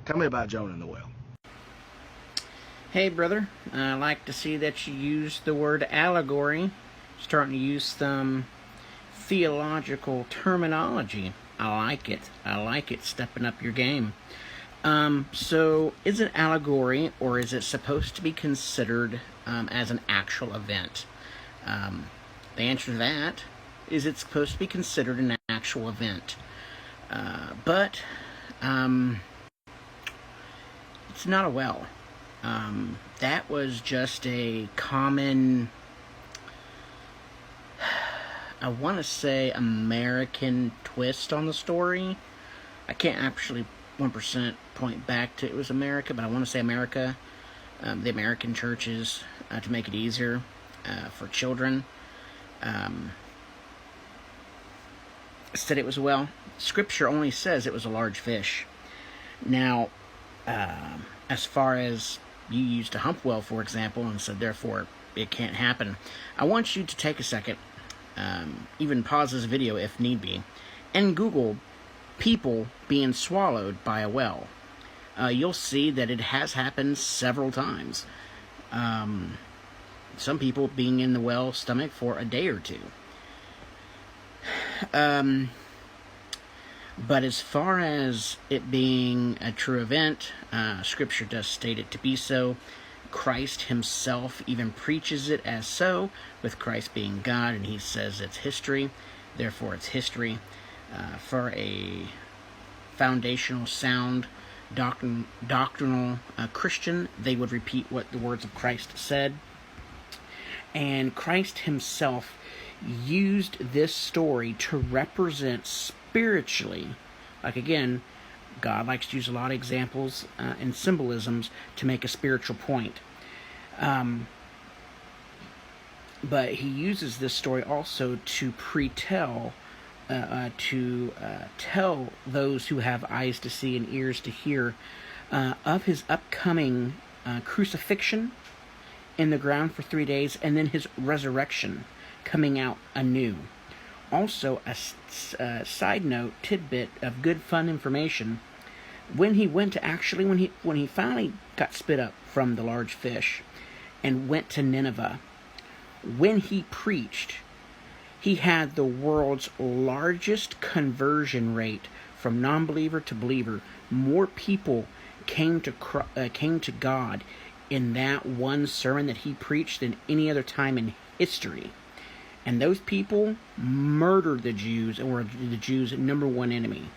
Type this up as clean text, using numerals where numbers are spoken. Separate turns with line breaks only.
Tell me about Jonah and the whale.
Hey, brother. I like to see that you use the word allegory. Starting to use some theological terminology. I like it. I like it. Stepping up your game. So, is it allegory, or is it supposed to be considered as an actual event? The answer to that is it's supposed to be considered an actual event. But it's not a well. That was just a common, I want to say, American twist on the story. I can't actually 1% point back to it was America, but I want to say America, the American churches, to make it easier for children. Said it was a well. Scripture only says it was a large fish. Now, as far as you used a hump well, for example, and said therefore it can't happen, I want you to take a second, even pause this video if need be, and Google people being swallowed by a well. You'll see that it has happened several times. Some people being in the well stomach for a day or two. But as far as it being a true event, Scripture does state it to be so. Christ himself even preaches it as so, with Christ being God, and he says it's history, therefore it's history. For a foundational, sound, doctrinal Christian, they would repeat what the words of Christ said. And Christ himself used this story to represent spiritually, like again, God likes to use a lot of examples and symbolisms to make a spiritual point. But he uses this story also to tell those who have eyes to see and ears to hear of his upcoming crucifixion in the ground for 3 days, and then his resurrection coming out anew. Also, a side note, tidbit of good fun information. When he finally got spit up from the large fish and went to Nineveh, when he preached, he had the world's largest conversion rate from non-believer to believer. More people came to God in that one sermon that he preached than any other time in history. And those people murdered the Jews and were the Jews' number one enemy.